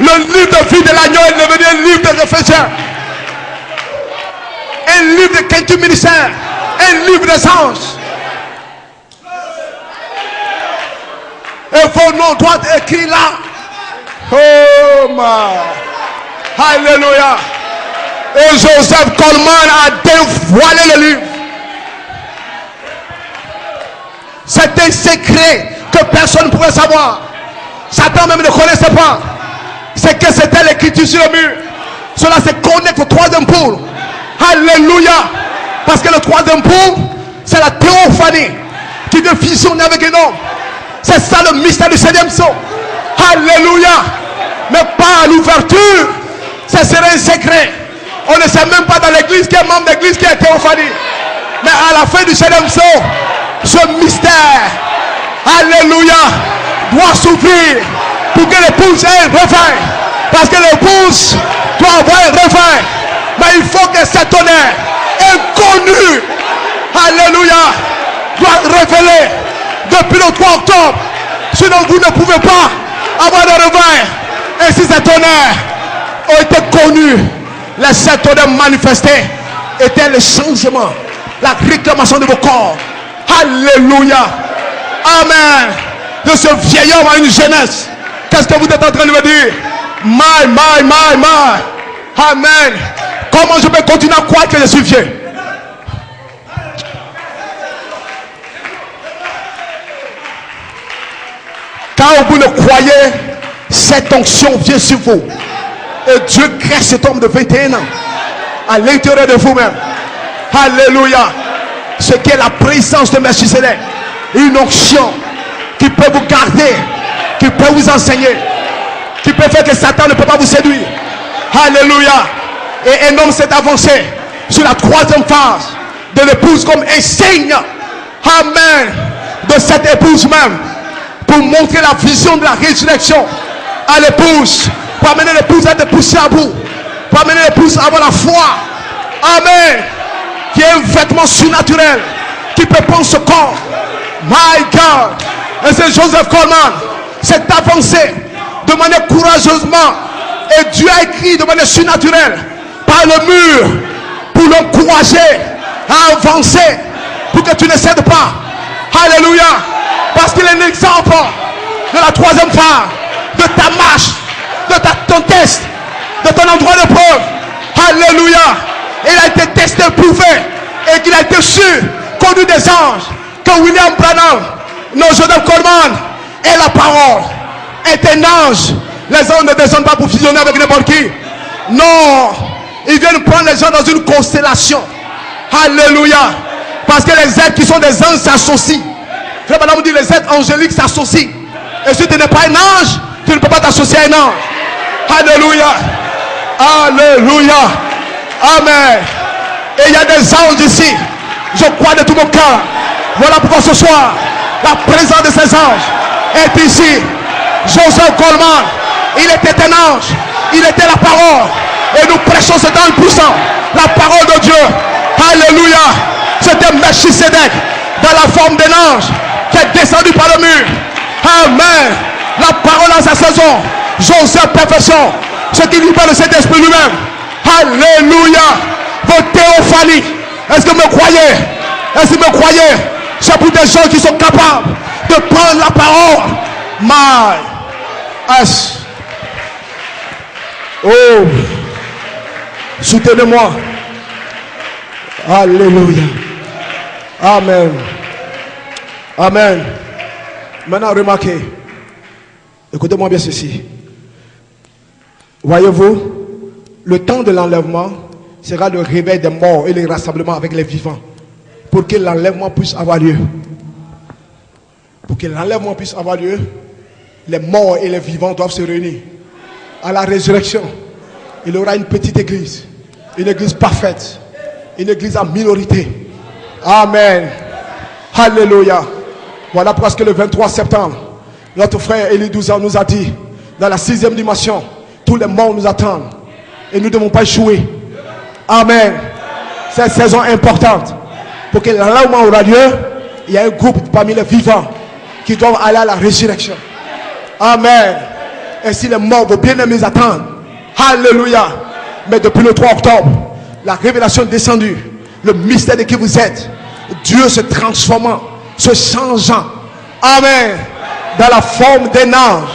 Le livre de vie de l'agneau est devenu un livre de réflexion. Un livre de quintuple ministère. Un livre des anges. Et vos noms doivent être écrits là. Oh my. Alléluia. Et Joseph Coleman a dévoilé le livre. C'est un secret que personne ne pouvait savoir. Satan même ne connaissait pas. C'est que c'était l'écriture sur le mur. Cela se connecte au troisième pôle. Alléluia. Parce que le troisième pôle, c'est la théophanie qui devait fusionner avec un homme. C'est ça le mystère du 7e sceau. Alléluia. Mais pas à l'ouverture. Ce serait un secret. On ne sait même pas dans l'église qui est membre d'église qui est théophanie. Mais à la fin du 7e sceau, ce mystère, alléluia, doit s'ouvrir pour que l'épouse ait un refrain. Parce que l'épouse doit avoir un refrain. Mais il faut que cet honneur inconnu, alléluia, doit révéler depuis le 3 octobre. Sinon vous ne pouvez pas avoir de refrain. Et si cet honneur a été connu, les 7 honneurs manifestés étaient le changement, la réclamation de vos corps. Alléluia. Amen. De ce vieil homme à une jeunesse. Qu'est-ce que vous êtes en train de me dire? My. Amen. Comment je peux continuer à croire que je suis vieux? Quand vous ne croyez, cette onction vient sur vous. Et Dieu crée cet homme de 21 ans à l'intérieur de vous-même. Alléluia. Ce qui est la présence de Melchisedec. Une onction qui peut vous garder, qui peut vous enseigner, qui peut faire que Satan ne peut pas vous séduire. Alléluia. Et un homme s'est avancé sur la troisième phase de l'épouse comme enseigne. Amen. De cette épouse même. Pour montrer la vision de la résurrection à l'épouse. Pour amener l'épouse à être poussée à bout. Pour amener l'épouse à avoir la foi. Amen. Qui est un vêtement surnaturel. Qui peut prendre ce corps. My God. Et c'est Joseph Coleman. S'est avancé de manière courageusement. Et Dieu a écrit de manière surnaturelle par le mur pour l'encourager à avancer. Pour que tu ne cèdes pas. Alléluia. Parce qu'il est l'exemple de la troisième phase, de ta marche, de ton test, de ton endroit de preuve. Alléluia. Il a été testé, prouvé, et qu'il a été sûr, connu des anges, que William Branham, Joseph Coleman, et la parole est un ange. Les anges ne descendent pas pour fusionner avec n'importe qui. Non, ils viennent prendre les gens dans une constellation. Alléluia. Parce que les êtres qui sont des anges s'associent. Frère Madame dit les êtres angéliques s'associent. Et si tu n'es pas un ange, tu ne peux pas t'associer à un ange. Alléluia. Alléluia. Amen. Et il y a des anges ici. Je crois de tout mon cœur. Voilà pourquoi ce soir, la présence de ces anges est ici. Joseph Coleman, il était un ange. Il était la parole. Et nous prêchons cet ange puissant. La parole de Dieu. Alléluia. C'était Melchisedec dans la forme d'un ange qui est descendu par le mur. Amen. La parole à sa saison. Joseph perfection. Ce qui libère le Saint-Esprit lui-même. Alléluia. Vos théophanies. Est-ce que vous me croyez? Est-ce que vous me croyez? C'est pour des gens qui sont capables de prendre la parole. My as. Oh. Soutenez-moi. Alléluia. Amen. Amen. Maintenant, remarquez. Écoutez-moi bien ceci. Voyez-vous, le temps de l'enlèvement sera le réveil des morts et le rassemblement avec les vivants. Pour que l'enlèvement puisse avoir lieu. Pour que l'enlèvement puisse avoir lieu, les morts et les vivants doivent se réunir. À la résurrection, il y aura une petite église. Une église parfaite. Une église en minorité. Amen. Alléluia. Voilà parce que le 23 septembre, notre frère Élie Douzan nous a dit, dans la 6e dimension, tous les morts nous attendent. Et nous ne devons pas échouer. Amen. C'est une saison importante. Pour que l'enlèvement aura lieu, il y a un groupe parmi les vivants qui doivent aller à la résurrection. Amen. Ainsi les morts, vos bien-aimés attendent. Alléluia. Mais depuis le 3 octobre, la révélation est descendue. Le mystère de qui vous êtes. Dieu se transformant, se changeant. Amen. Dans la forme d'un ange.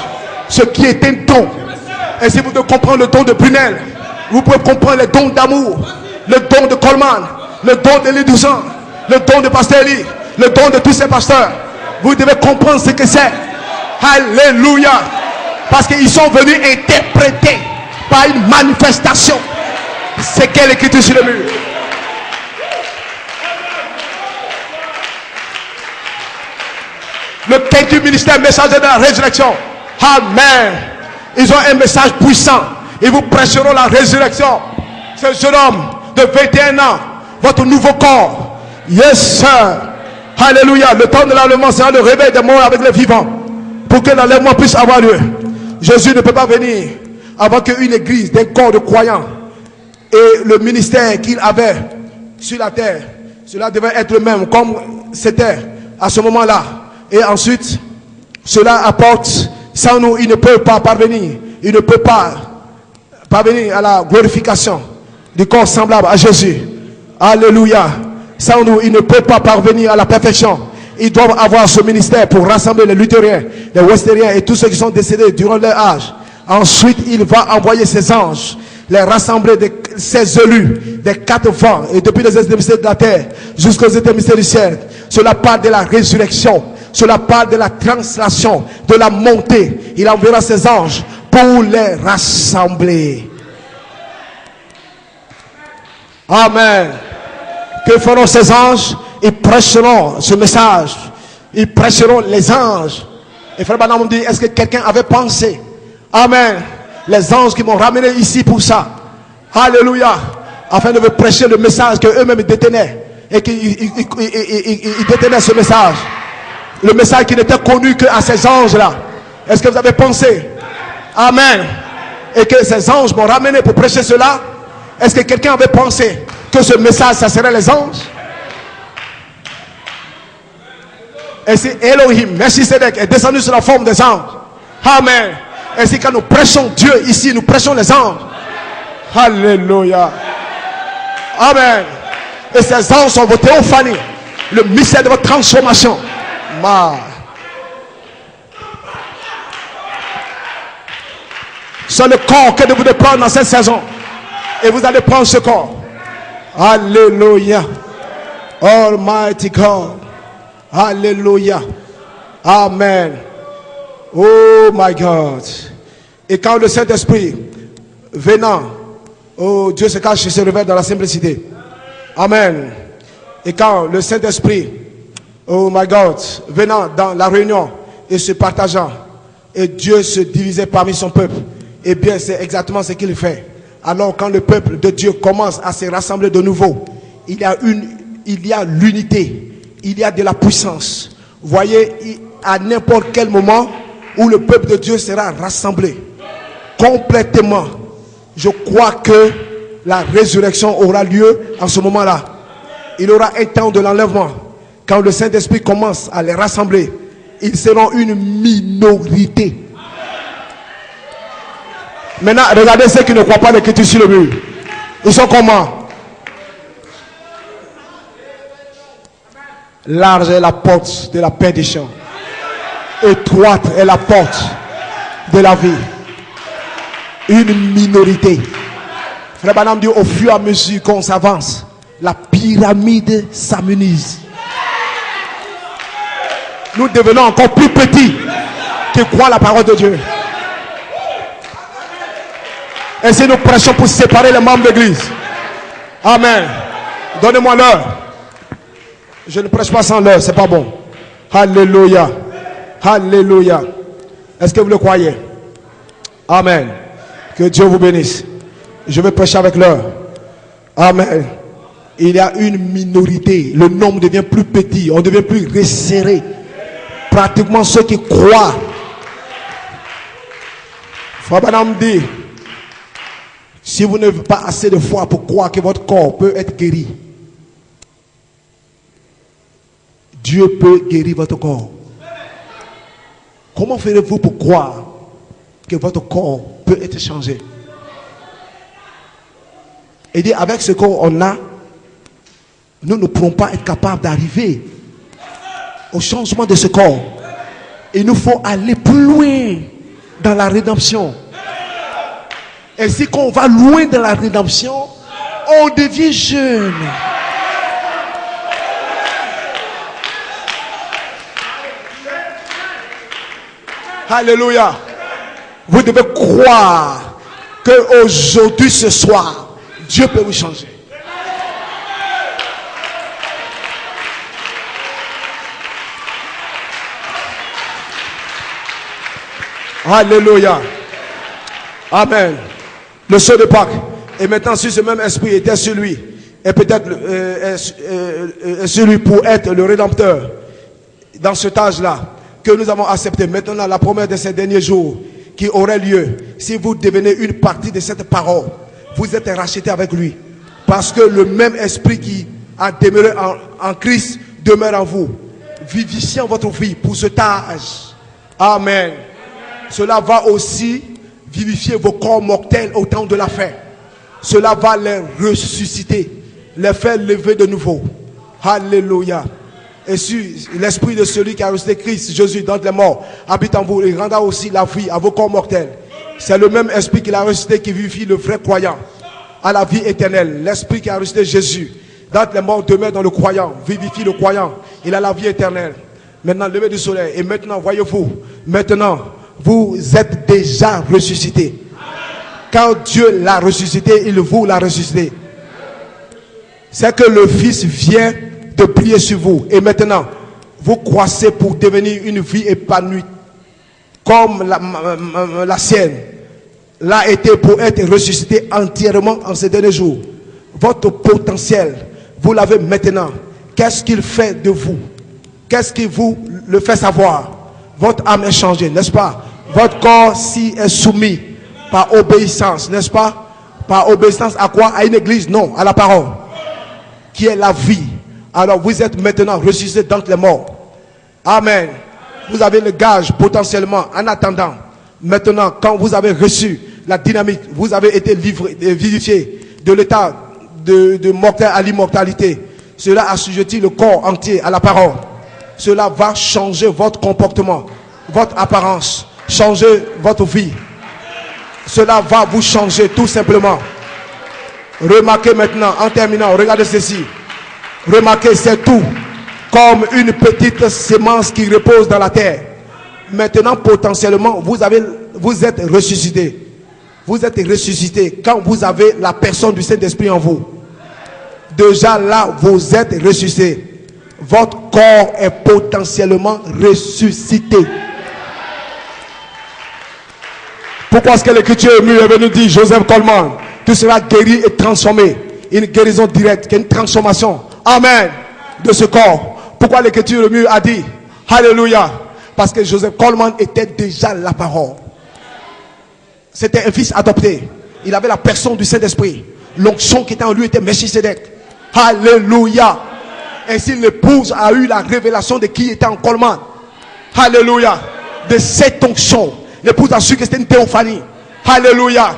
Ce qui est un don. Et si vous devez comprendre le don de Brunel, vous pouvez comprendre les dons d'amour, le don de Coleman, le don de Lidousan, le don de Pasteur Eli, le don de tous ces pasteurs. Vous devez comprendre ce que c'est. Alléluia. Parce qu'ils sont venus interpréter par une manifestation ce qu'est l'écriture sur le mur. Le quinquième ministère messager de la résurrection. Amen. Ils ont un message puissant. Ils vous prêcheront la résurrection. Ce jeune homme de 21 ans, votre nouveau corps. Yes, sir. Alléluia. Le temps de l'enlèvement sera le réveil des morts avec les vivants. Pour que l'enlèvement puisse avoir lieu. Jésus ne peut pas venir avant qu'une église, des corps de croyants et le ministère qu'il avait sur la terre, cela devait être le même comme c'était à ce moment-là. Et ensuite, cela apporte, sans nous, il ne peut pas parvenir. Il ne peut pas parvenir à la glorification du corps semblable à Jésus. Alléluia. Sans nous, il ne peut pas parvenir à la perfection. Ils doivent avoir ce ministère pour rassembler les luthériens, les westériens et tous ceux qui sont décédés durant leur âge. Ensuite, il va envoyer ses anges, les rassembler de ses élus, des 4 vents, et depuis les extrémités de la terre jusqu'aux extrémités du ciel. Cela parle de la résurrection. Cela parle de la translation, de la montée. Il enverra ses anges pour les rassembler. Amen. Que feront ces anges? Ils prêcheront ce message. Ils prêcheront les anges. Et frère Branham dit, est-ce que quelqu'un avait pensé? Amen. Les anges qui m'ont ramené ici pour ça. Alléluia. Afin de me prêcher le message que eux-mêmes détenaient. Et qu'ils détenaient ce message. Le message qui n'était connu qu'à ces anges-là. Est-ce que vous avez pensé? Amen. Et que ces anges m'ont ramené pour prêcher cela. Est-ce que quelqu'un avait pensé que ce message, ça serait les anges? Et si Elohim, merci Sédek, est descendu sur la forme des anges. Amen. Et si quand nous prêchons Dieu ici, nous prêchons les anges. Alléluia. Amen. Et ces anges sont vos théophanies. Le mystère de votre transformation. C'est le corps que vous devez prendre dans cette saison. Et vous allez prendre ce corps. Alléluia. Almighty God. Alléluia. Amen. Oh my God. Et quand le Saint-Esprit venant, oh Dieu se cache et se révèle dans la simplicité. Amen. Et quand le Saint-Esprit, oh my God, venant dans la réunion et se partageant, et Dieu se divisait parmi son peuple, eh bien c'est exactement ce qu'il fait. Alors quand le peuple de Dieu commence à se rassembler de nouveau, il y a l'unité. Il y a de la puissance. Vous voyez, à n'importe quel moment où le peuple de Dieu sera rassemblé complètement, je crois que la résurrection aura lieu en ce moment-là. Il y aura un temps de l'enlèvement. Quand le Saint-Esprit commence à les rassembler, ils seront une minorité. Maintenant, regardez ceux qui ne croient pas l'écriture sur le mur. Ils sont comment? Large est la porte de la perdition. Étroite est la porte de la vie. Une minorité. Frère Branham dit, au fur et à mesure qu'on s'avance, la pyramide s'amenuise. Nous devenons encore plus petits qui croient la parole de Dieu. Et si nous prêchons pour séparer les membres de l'église. Amen. Donnez-moi l'heure. Je ne prêche pas sans l'heure, c'est pas bon. Alléluia. Alléluia. Est-ce que vous le croyez? Amen. Que Dieu vous bénisse. Je vais prêcher avec l'heure. Amen. Il y a une minorité. Le nombre devient plus petit. On devient plus resserré. Pratiquement ceux qui croient. Frère Branham dit, si vous n'avez pas assez de foi pour croire que votre corps peut être guéri, Dieu peut guérir votre corps. Comment ferez-vous pour croire que votre corps peut être changé. Et dit, avec ce qu'on a, nous ne pourrons pas être capables d'arriver au changement de ce corps. Il nous faut aller plus loin dans la rédemption. Et si on va loin dans la rédemption, on devient jeune. Alléluia. Vous devez croire qu'aujourd'hui, ce soir, Dieu peut vous changer. Alléluia. Amen. Le sceau de Pâques. Et maintenant, si ce même esprit était sur lui, et peut-être sur lui pour être le rédempteur dans cet âge-là, que nous avons accepté. Maintenant, la promesse de ces derniers jours qui aurait lieu, si vous devenez une partie de cette parole, vous êtes rachetés avec lui. Parce que le même esprit qui a demeuré en Christ demeure en vous, vivifiant votre vie pour cet âge. Amen. Cela va aussi vivifier vos corps mortels au temps de la fin. Cela va les ressusciter, les faire lever de nouveau. Alléluia. Et si l'esprit de celui qui a ressuscité Christ, Jésus, d'entre les morts, habite en vous, il rendra aussi la vie à vos corps mortels. C'est le même esprit qui l'a ressuscité qui vivifie le vrai croyant à la vie éternelle. L'esprit qui a ressuscité Jésus, d'entre les morts, demeure dans le croyant, vivifie le croyant. Il a la vie éternelle. Maintenant, lever du soleil. Et maintenant, voyez-vous, maintenant, vous êtes déjà ressuscité. Quand Dieu l'a ressuscité, il vous l'a ressuscité. C'est que le Fils vient de prier sur vous. Et maintenant, vous croissez pour devenir une vie épanouie. Comme la sienne l'a été pour être ressuscité entièrement en ces derniers jours. Votre potentiel, vous l'avez maintenant. Qu'est-ce qu'il fait de vous? Qu'est-ce qui vous le fait savoir? Votre âme est changée, n'est-ce pas? Votre corps s'y est soumis par obéissance, n'est-ce pas? Par obéissance à quoi? À une église? Non, à la parole, qui est la vie. Alors vous êtes maintenant ressuscité d'entre les morts. Amen. Vous avez le gage potentiellement en attendant. Maintenant, quand vous avez reçu la dynamique, vous avez été livré, vivifié de l'état de mortel à l'immortalité. Cela assujettit le corps entier à la parole. Cela va changer votre comportement, votre apparence, changer votre vie. Cela va vous changer tout simplement. Remarquez maintenant, en terminant, regardez ceci. Remarquez, c'est tout comme une petite semence qui repose dans la terre. Maintenant, potentiellement, vous êtes ressuscité. Vous êtes ressuscité quand vous avez la personne du Saint-Esprit en vous. Déjà là, vous êtes ressuscité. Votre corps est potentiellement ressuscité. Pourquoi est-ce que l'Écriture est venue dire, Joseph Coleman, tu seras guéri et transformé. Une guérison directe, une transformation. Amen. De ce corps. Pourquoi l'Écriture a dit, Alléluia. Parce que Joseph Coleman était déjà la parole. C'était un fils adopté. Il avait la personne du Saint-Esprit. L'onction qui était en lui était Melchisédek. Alléluia. Ainsi l'épouse a eu la révélation de qui était en Coleman. Alléluia. De cette onction. L'épouse a su que c'était une théophanie. Alléluia.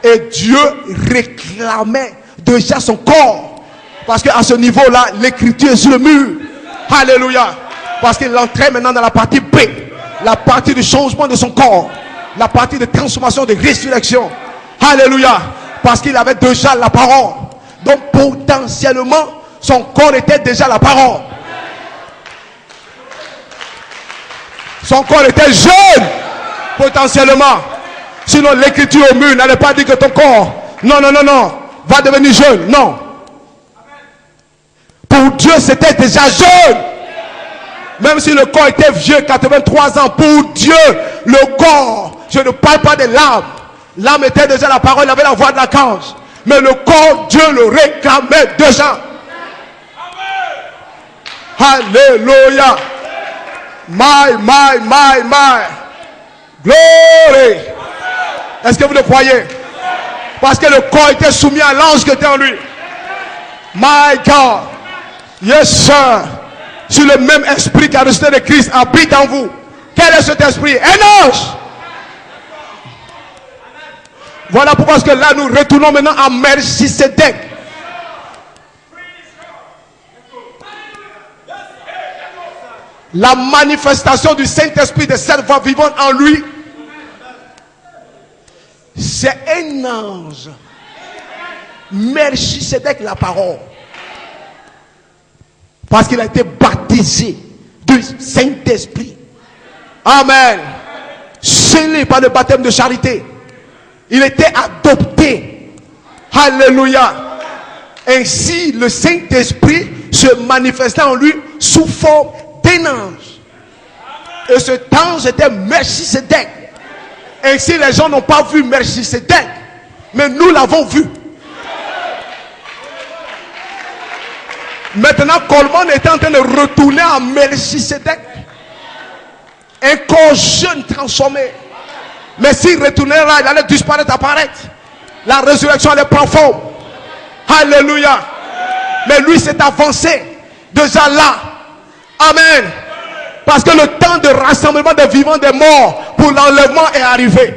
Et Dieu réclamait déjà son corps. Parce qu'à ce niveau-là, l'écriture est sur le mur. Alléluia. Parce qu'il entrait maintenant dans la partie B. La partie du changement de son corps. La partie de transformation, de résurrection. Alléluia. Parce qu'il avait déjà la parole. Donc potentiellement, son corps était déjà la parole. Son corps était jeune. Potentiellement. Sinon l'écriture au mur n'allait pas dire que ton corps, non, va devenir jeune. Non. Pour Dieu, c'était déjà jeune. Même si le corps était vieux, 83 ans, pour Dieu, le corps, je ne parle pas de l'âme. L'âme était déjà la parole, il avait la voix de l'archange. Mais le corps, Dieu le réclamait déjà. Alléluia. My. Glory. Est-ce que vous le croyez? Parce que le corps était soumis à l'ange qui était en lui. My God. Yes, sir. Si le même esprit qui a ressuscité de Christ habite en vous, quel est cet esprit? Un ange. Voilà pourquoi que là nous retournons maintenant à Melchisedec. La manifestation du Saint-Esprit de cette voix vivante en lui, c'est un ange. Melchisedec, la parole. Parce qu'il a été baptisé du Saint-Esprit. Amen. Scellé par le baptême de charité. Il était adopté. Alléluia. Ainsi, le Saint-Esprit se manifestait en lui sous forme d'un ange. Et cet ange était Melchisedec. Ainsi, les gens n'ont pas vu Melchisedec, mais nous l'avons vu. Maintenant, Coleman est en train de retourner à Melchisedec, un corps jeune transformé. Mais s'il retournait là, il allait disparaître, apparaître. La résurrection allait prendre forme. Alléluia. Mais lui s'est avancé déjà là. Amen. Parce que le temps de rassemblement des vivants, des morts pour l'enlèvement est arrivé.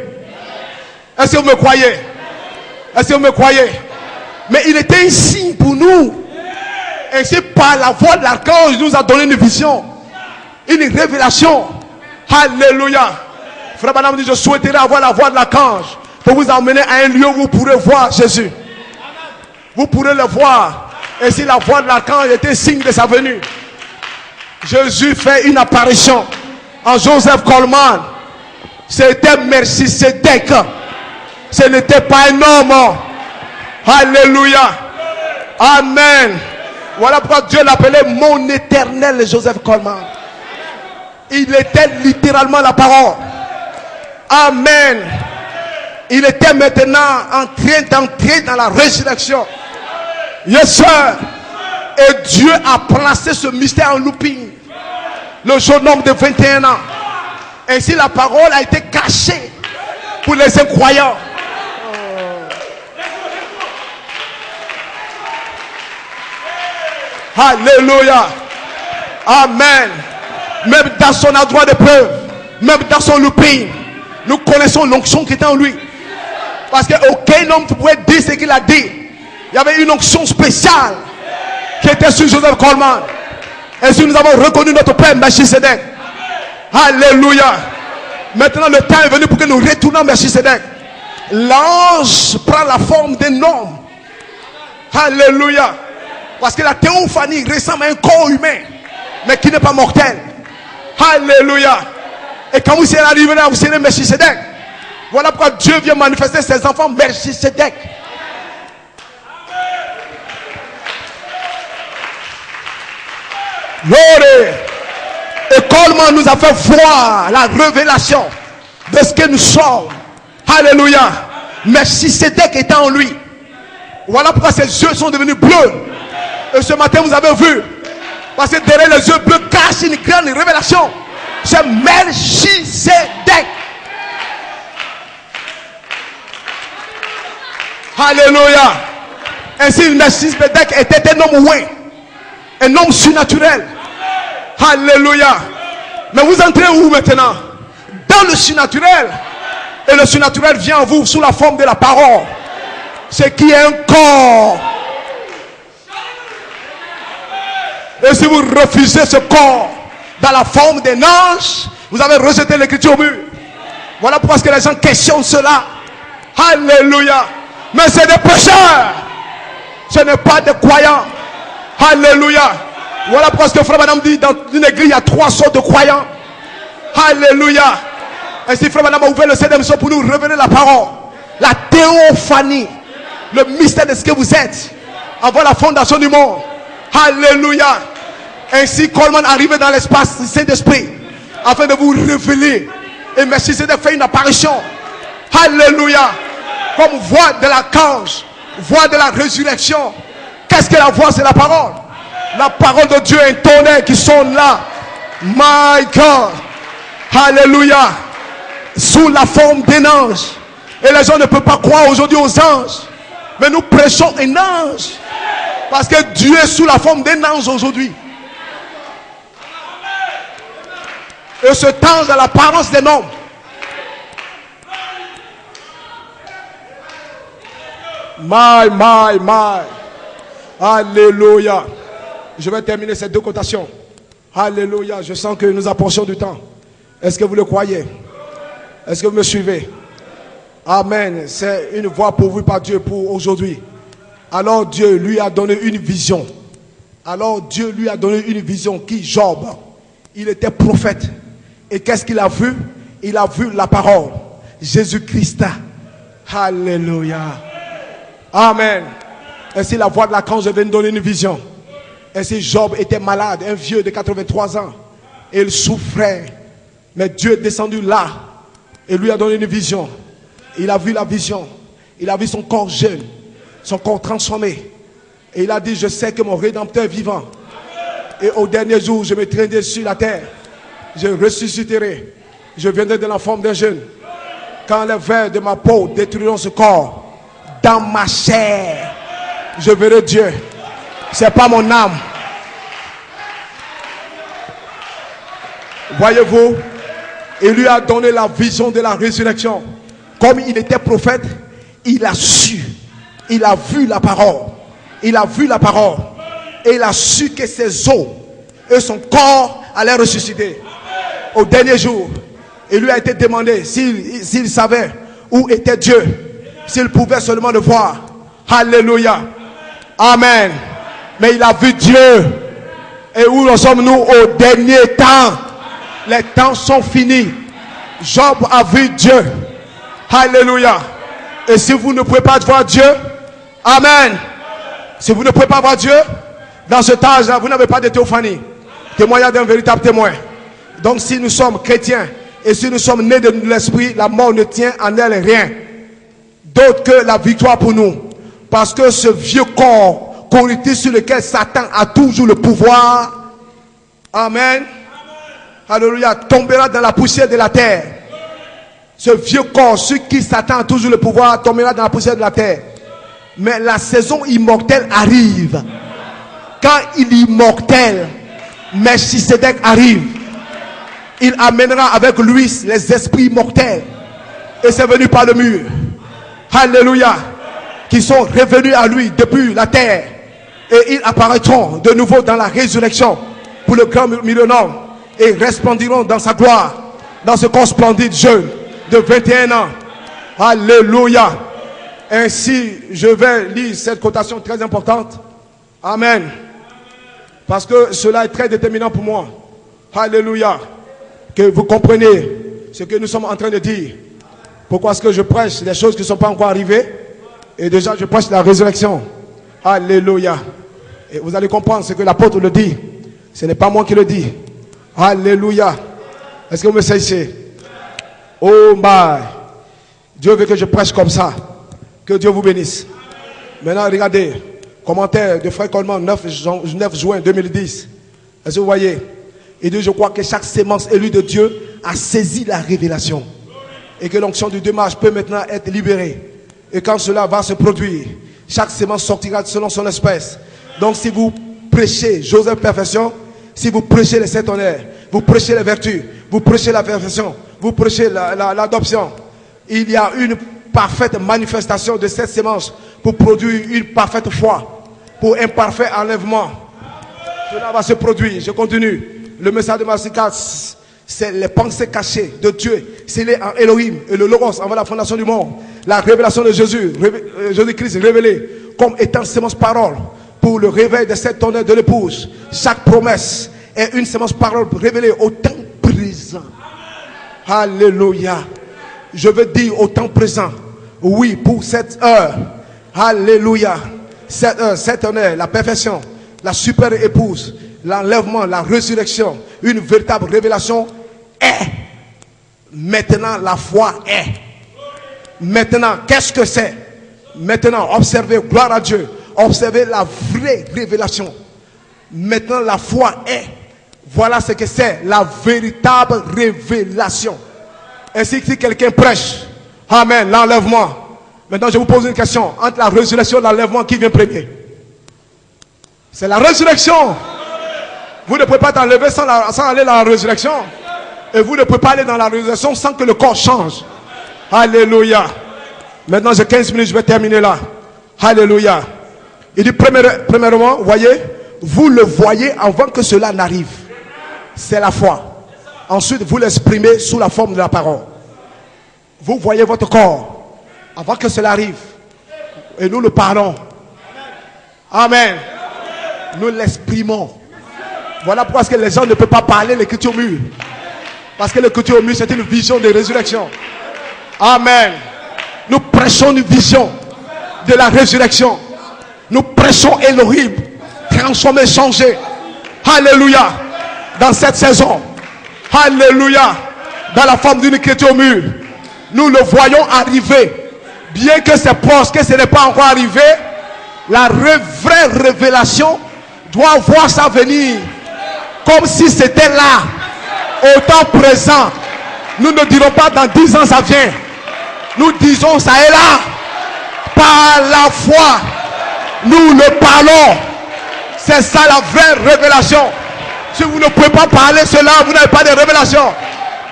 Est-ce que vous me croyez? Est-ce que vous me croyez? Mais il était un signe pour nous. Ainsi, par la voix de l'archange, il nous a donné une vision, une révélation. Alléluia. Frère Madame dit, je souhaiterais avoir la voix de l'archange pour vous emmener à un lieu où vous pourrez voir Jésus. Vous pourrez le voir. Et si la voix de l'archange était signe de sa venue, Jésus fait une apparition en Joseph Coleman. C'était Melchisedec. Ce n'était pas un homme. Alléluia. Amen. Voilà pourquoi Dieu l'appelait mon éternel Joseph Coleman. Il était littéralement la parole. Amen. Il était maintenant en train d'entrer dans la résurrection. Yes sir. Et Dieu a placé ce mystère en looping. Le jeune homme de 21 ans. Ainsi la parole a été cachée pour les incroyants. Alléluia. Amen. Même dans son endroit de preuve, même dans son looping, nous connaissons l'onction qui était en lui. Parce qu'aucun homme ne pouvait dire ce qu'il a dit. Il y avait une onction spéciale qui était sur Joseph Coleman. Et si nous avons reconnu notre Père Melchisedec. Alléluia. Maintenant le temps est venu pour que nous retournions à Melchisedec. L'ange prend la forme d'un homme. Alléluia. Parce que la théophanie ressemble à un corps humain, mais qui n'est pas mortel. Alléluia. Et quand vous serez arrivé là, vous serez Melchisedec. Voilà pourquoi Dieu vient manifester ses enfants Melchisedec. Gloire. Et Coleman nous a fait voir la révélation de ce que nous sommes. Alléluia. Melchisedec était en lui. Voilà pourquoi ses yeux sont devenus bleus. Et ce matin vous avez vu, parce que derrière les yeux bleus cache une grande révélation. C'est Melchisedec. Alléluia. Ainsi Melchisedec était un homme ouin, un homme surnaturel. Alléluia. Mais vous entrez où maintenant? Dans le surnaturel. Et le surnaturel vient à vous sous la forme de la parole. Ce qui est un corps. Et si vous refusez ce corps dans la forme d'un ange, vous avez rejeté l'écriture au mur. Voilà pourquoi que les gens questionnent cela. Alléluia. Mais c'est des pécheurs. Ce n'est pas des croyants. Alléluia. Voilà pourquoi que frère Madame dit, dans une église il y a 3 sortes de croyants. Alléluia. Ainsi frère Madame a ouvert le 7e son pour nous révéler la parole. La théophanie. Le mystère de ce que vous êtes avant la fondation du monde. Alléluia. Ainsi Coleman arrive dans l'espace du Saint-Esprit afin de vous révéler. Et Melchisedec fait une apparition. Alléluia. Comme voix de l'archange, voix de la résurrection. Qu'est-ce que la voix? C'est la parole. La parole de Dieu, un tonnerre qui sonne là. My God. Alléluia. Sous la forme d'un ange. Et les gens ne peuvent pas croire aujourd'hui aux anges. Mais nous prêchons un ange. Parce que Dieu est sous la forme d'un ange aujourd'hui. Et cet ange a l'apparence d'un homme. My. Alléluia. Je vais terminer ces deux cotations. Alléluia. Je sens que nous approchons du temps. Est-ce que vous le croyez? Est-ce que vous me suivez? Amen. C'est une voix pourvue par Dieu pour aujourd'hui. Alors Dieu lui a donné une vision. Qui, Job, il était prophète. Et qu'est-ce qu'il a vu? Il a vu la parole. Jésus-Christ. Alléluia. Amen. Ainsi la voix de l'archange vient de donner une vision. Ainsi Job était malade, un vieux de 83 ans. Et il souffrait. Mais Dieu est descendu là. Et lui a donné une vision. Il a vu la vision. Il a vu son corps jeune. Son corps transformé. Et il a dit, je sais que mon Rédempteur est vivant. Et au dernier jour, je me traînerai sur la terre. Je ressusciterai. Je viendrai de la forme d'un jeune. Quand les vers de ma peau détruiront ce corps, dans ma chair, je verrai Dieu. C'est pas mon âme. Voyez-vous, il lui a donné la vision de la résurrection. Comme il était prophète, il a su. Il a vu la parole. Il a vu la parole. Et il a su que ses os et son corps allaient ressusciter. Au dernier jour, il lui a été demandé s'il savait où était Dieu. S'il pouvait seulement le voir. Alléluia. Amen. Mais il a vu Dieu. Et où en sommes-nous au dernier temps? Les temps sont finis. Job a vu Dieu. Alléluia. Et si vous ne pouvez pas voir Dieu, amen. Si vous ne pouvez pas voir Dieu, dans ce âge-là, vous n'avez pas de théophanie. Témoignage d'un véritable témoin. Donc si nous sommes chrétiens et si nous sommes nés de l'esprit, la mort ne tient en elle rien d'autre que la victoire pour nous. Parce que ce vieux corps corruptif sur lequel Satan a toujours le pouvoir, amen, alléluia, tombera dans la poussière de la terre. Ce vieux corps sur qui Satan a toujours le pouvoir tombera dans la poussière de la terre. Mais la saison immortelle arrive. Quand il est immortel, Melchisedec arrive. Il amènera avec lui les esprits mortels. Et c'est venu par le mur. Alléluia. Qui sont revenus à lui depuis la terre. Et ils apparaîtront de nouveau dans la résurrection pour le grand millénaire. Et resplendiront dans sa gloire. Dans ce corps splendide jeune de 21 ans. Alléluia. Ainsi, je vais lire cette cotation très importante. Amen. Parce que cela est très déterminant pour moi. Alléluia. Que vous compreniez ce que nous sommes en train de dire. Pourquoi est-ce que je prêche des choses qui ne sont pas encore arrivées? Et déjà, je prêche la résurrection. Alléluia. Et vous allez comprendre ce que l'apôtre le dit. Ce n'est pas moi qui le dis. Alléluia. Est-ce que vous me saisissez? Oh my. Dieu veut que je prêche comme ça. Que Dieu vous bénisse. Maintenant, regardez. Commentaire de Frère Coleman, 9 juin 2010. Est-ce que vous voyez? Il dit, je crois que chaque sémence élue de Dieu a saisi la révélation. Et que l'onction du démarche peut maintenant être libérée. Et quand cela va se produire, chaque sémence sortira selon son espèce. Donc si vous prêchez Joseph Perfection, si vous prêchez les saints honneurs, vous prêchez les vertus, vous prêchez la perfection, vous prêchez l'adoption, il y a une parfaite manifestation de cette sémence pour produire une parfaite foi, pour un parfait enlèvement. Cela va se produire. Je continue. Le message de Massika, c'est les pensées cachées de Dieu, scellées en Elohim et le Logos avant la fondation du monde. La révélation de Jésus-Christ révélé comme étant sémence parole pour le réveil de cette honneur de l'épouse. Chaque promesse est une sémence parole révélée au temps présent. Alléluia. Je veux dire au temps présent. Oui, pour cette heure. Alléluia. Cette heure, cette honneur, la perfection, la super épouse, l'enlèvement, la résurrection, une véritable révélation est. Maintenant, la foi est. Maintenant, qu'est-ce que c'est? Maintenant, observez, gloire à Dieu, observez la vraie révélation. Maintenant, la foi est. Voilà ce que c'est, la véritable révélation. Ainsi que si quelqu'un prêche, amen, l'enlèvement. Maintenant, je vous pose une question. Entre la résurrection et l'enlèvement, qui vient premier? C'est la résurrection. Vous ne pouvez pas t'enlever sans aller dans la résurrection. Et vous ne pouvez pas aller dans la résurrection sans que le corps change. Alléluia. Maintenant, j'ai 15 minutes, je vais terminer là. Alléluia. Il dit premièrement, voyez, vous le voyez avant que cela n'arrive. C'est la foi. Ensuite, vous l'exprimez sous la forme de la parole. Vous voyez votre corps avant que cela arrive. Et nous le parlons. Amen. Nous l'exprimons. Voilà pourquoi que les gens ne peuvent pas parler l'écriture mûre. Parce que l'écriture mûre, c'est une vision de résurrection. Amen. Nous prêchons une vision de la résurrection. Nous prêchons Elohim, transformé, changé. Alléluia. Dans cette saison. Alléluia. Dans la forme d'une écriture mûre. Nous le voyons arriver. Bien que c'est proche, que ce n'est pas encore arrivé. La vraie révélation doit voir ça venir. Comme si c'était là. Au temps présent. Nous ne dirons pas dans 10 ans ça vient. Nous disons ça est là. Par la foi. Nous le parlons. C'est ça la vraie révélation. Si vous ne pouvez pas parler cela, vous n'avez pas de révélation.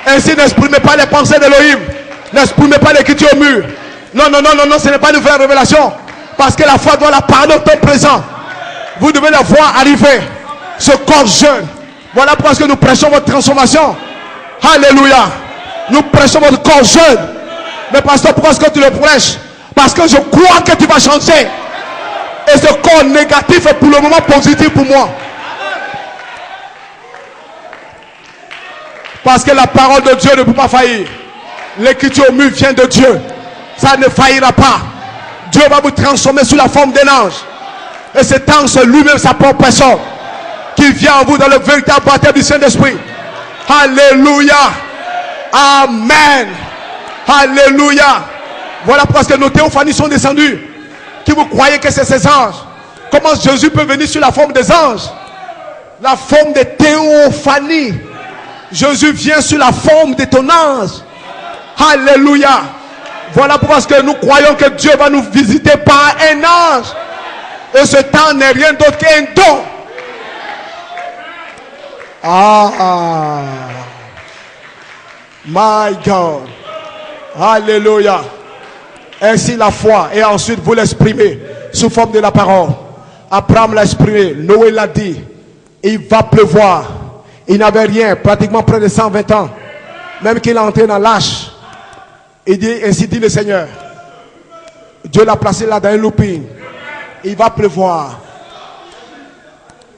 Ainsi n'exprimez pas les pensées d'Elohim. N'exprimez pas l'écriture mûre. Non, ce n'est pas une vraie révélation. Parce que la foi doit la parler au temps présent. Vous devez la voir arriver. Ce corps jeune. Voilà pourquoi nous prêchons votre transformation. Alléluia. Nous prêchons votre corps jeune. Mais pasteur, pourquoi est-ce que tu le prêches? Parce que je crois que tu vas changer. Et ce corps négatif est pour le moment positif pour moi. Parce que la parole de Dieu ne peut pas faillir. L'écriture mûre vient de Dieu. Ça ne faillira pas. Dieu va vous transformer sous la forme d'un ange. Et cet ange, c'est lui-même sa propre personne. Qui vient en vous dans le véritable baptême du Saint-Esprit. Alléluia. Amen. Alléluia. Voilà parce que nos théophanies sont descendues. Qui vous croyez que c'est ces anges? Comment Jésus peut venir sur la forme des anges? La forme des théophanies. Jésus vient sur la forme de ton ange. Alléluia. Voilà pourquoi nous croyons que Dieu va nous visiter par un ange. Et ce temps n'est rien d'autre qu'un don. My God. Alléluia. Ainsi la foi. Et ensuite vous l'exprimez sous forme de la parole. Abraham l'a exprimé. Noé l'a dit. Il va pleuvoir. Il n'avait rien. Pratiquement près de 120 ans. Même qu'il est entré dans l'âge. Il dit, ainsi dit le Seigneur. Dieu l'a placé là dans une loupine. Il va pleuvoir.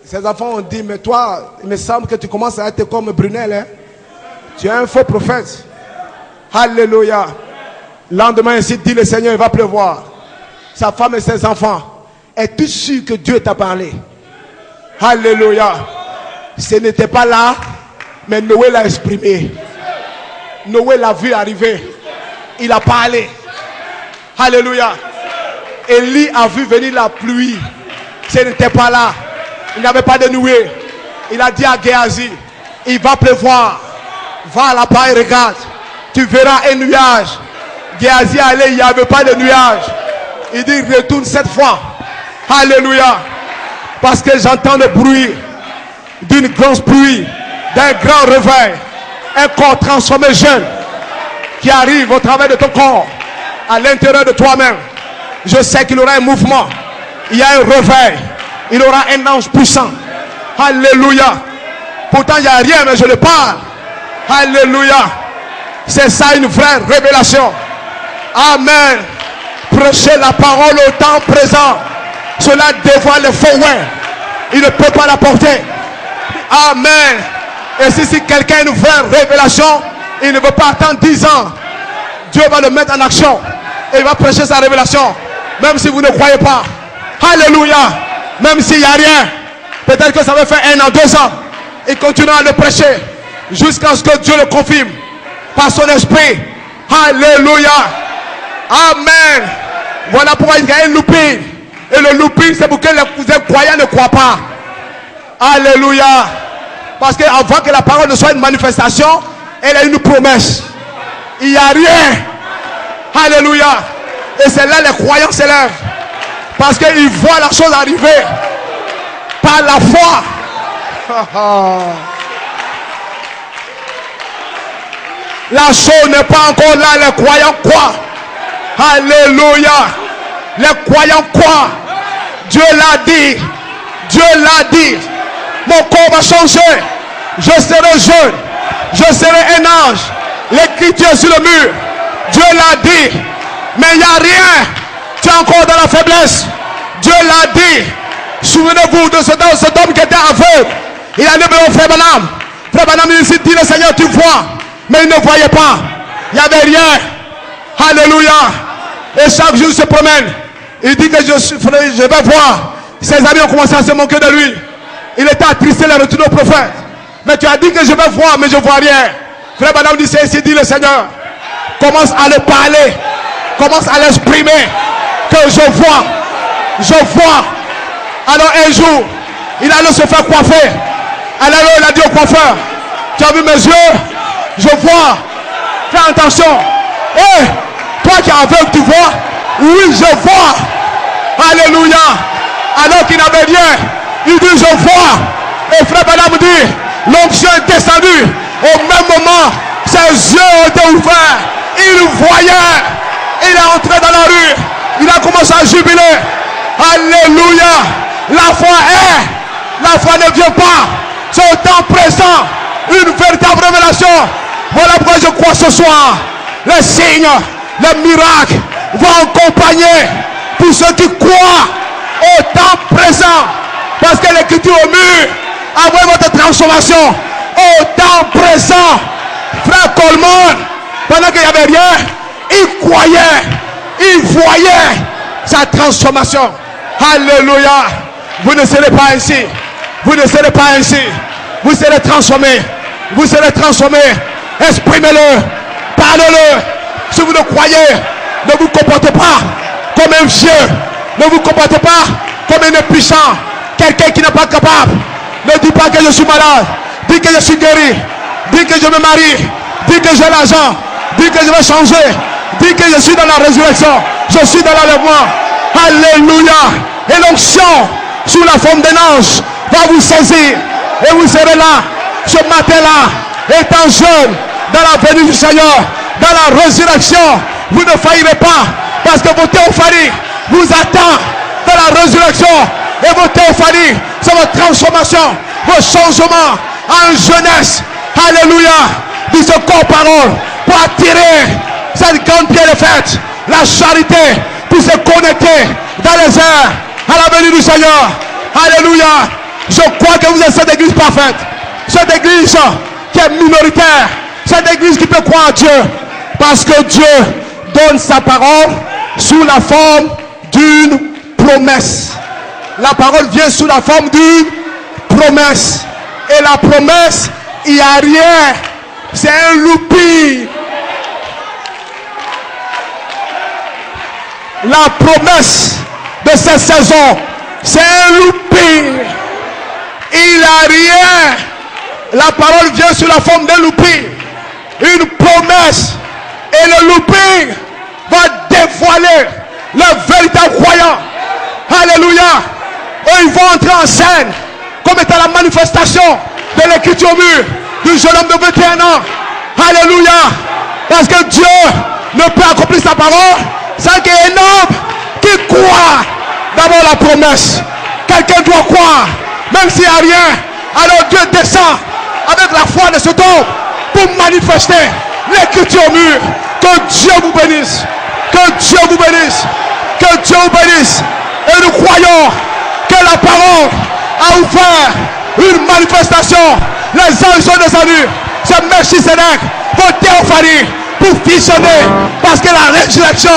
Ses enfants ont dit, mais toi, il me semble que tu commences à être comme Brunel. Hein? Tu es un faux prophète. Alléluia. Lendemain, ainsi dit le Seigneur, il va pleuvoir. Sa femme et ses enfants. Es-tu sûr que Dieu t'a parlé? Alléluia. Ce n'était pas là, mais Noé l'a exprimé. Noé l'a vu arriver. Il a parlé. Alléluia. Élie a vu venir la pluie. Ce n'était pas là. Il n'y avait pas de nuée. Il a dit à Géasi, il va pleuvoir. Va là-bas et regarde. Tu verras un nuage. Géasi allait, il n'y avait pas de nuage. Il dit, retourne cette fois. Alléluia. Parce que j'entends le bruit d'une grosse pluie, d'un grand réveil. Un corps transformé jeune qui arrive au travers de ton corps, à l'intérieur de toi-même. Je sais qu'il y aura un mouvement. Il y a un réveil. Il y aura un ange puissant. Alléluia. Pourtant il n'y a rien, mais je le parle. Alléluia. C'est ça une vraie révélation. Amen. Prêchez la parole au temps présent. Cela dévoile le faux. Il ne peut pas la porter. Amen. Et si quelqu'un a une vraie révélation, il ne veut pas attendre 10 ans. Dieu va le mettre en action. Et il va prêcher sa révélation. Même si vous ne croyez pas. Alléluia. Même s'il n'y a rien. Peut-être que ça va faire 1 an, 2 ans. Il continuera à le prêcher. Jusqu'à ce que Dieu le confirme. Par son esprit. Alléluia. Amen. Voilà pourquoi il y a une loupine. Et le loupine, c'est pour que les croyants ne croient pas. Alléluia. Parce qu'avant que la parole ne soit une manifestation, elle a une promesse. Il n'y a rien. Alléluia. Et c'est là les croyants s'élèvent. Parce qu'ils voient la chose arriver. Par la foi. La chose n'est pas encore là. Les croyants croient. Alléluia. Les croyants croient. Dieu l'a dit. Dieu l'a dit. Mon corps va changer. Je serai jeune. Je serai un ange. L'écriture sur le mur. Dieu l'a dit. Mais il n'y a rien. Tu es encore dans la faiblesse. Dieu l'a dit. Souvenez-vous de cet homme qui était aveugle. Il allait vers mon frère Branham. Frère Branham il dit le Seigneur tu vois. Mais il ne voyait pas. Il n'y avait rien. Alléluia. Et chaque jour il se promène. Il dit que je vais voir. Ses amis ont commencé à se moquer de lui. Il était attristé le retour au prophète. Mais tu as dit que je vais voir, mais je ne vois rien. Frère Branham dit, c'est ainsi dit le Seigneur. Commence à le parler. Commence à l'exprimer. Que je vois. Je vois. Alors un jour, il allait se faire coiffer. Alors il a dit au coiffeur, tu as vu mes yeux? Je vois. Fais attention. Hé, toi qui es aveugle, tu vois? Oui, je vois. Alléluia. Alors qu'il n'avait rien, il dit je vois. Et frère Branham dit, l'onction est descendue. Au même moment, ses yeux ont été ouverts. Il voyait. Il est entré dans la rue. Il a commencé à jubiler. Alléluia. La foi est. La foi ne vient pas. C'est au temps présent. Une véritable révélation. Voilà pourquoi je crois ce soir. Les signes, les miracles vont accompagner tous ceux qui croient au temps présent. Parce que l'écriture au mur, après votre transformation, au temps présent. Frère Coleman, pendant qu'il n'y avait rien, il croyait, il voyait sa transformation. Alléluia. Vous ne serez pas ainsi. Vous ne serez pas ainsi. Vous serez transformés. Vous serez transformés. Exprimez-le. Parlez-le. Si vous le croyez, ne vous comportez pas comme un vieux. Ne vous comportez pas comme un impuissant. Quelqu'un qui n'est pas capable. Ne dis pas que je suis malade. Dis que je suis guéri. Dis que je me marie. Dis que j'ai l'argent. Dis que je vais changer. Dis que je suis dans la résurrection. Je suis dans l'enlèvement. Alléluia. Et l'onction sous la forme d'un ange va vous saisir. Et vous serez là, ce matin-là, étant jeune, dans la venue du Seigneur, dans la résurrection. Vous ne faillirez pas. Parce que vos théophanies vous attendent dans la résurrection. Et vos théophanies, c'est votre transformation, vos changements en jeunesse. Alléluia. De ce corps-parole pour attirer cette grande pierre de fête, la charité, pour se connecter dans les airs à la venue du Seigneur. Alléluia. Je crois que vous êtes cette église parfaite. Cette église qui est minoritaire. Cette église qui peut croire à Dieu. Parce que Dieu donne sa parole sous la forme d'une promesse. La parole vient sous la forme d'une promesse. Et la promesse, il n'y a rien. C'est un loupi. La promesse de cette saison, c'est un loupi. Il n'y a rien. La parole vient sous la forme d'un loupi. Une promesse. Et le loupi va dévoiler le véritable croyant. Alléluia. Et ils vont entrer en scène comme étant la manifestation de l'écriture mûre du jeune homme de 21 ans. Alléluia. Parce que Dieu ne peut accomplir sa parole sans qu'il y ait un homme qui croit d'abord la promesse. Quelqu'un doit croire. Même s'il n'y a rien, alors Dieu descend avec la foi de cet homme pour manifester l'écriture mûre. Que Dieu vous bénisse. Que Dieu vous bénisse. Que Dieu vous bénisse. Et nous croyons que la parole a ouvert une manifestation. Les anges sont descendus. C'est Melchisedec, vos théophanies, pour visionner. Parce que la résurrection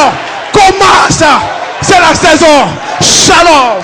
commence. C'est la saison. Shalom.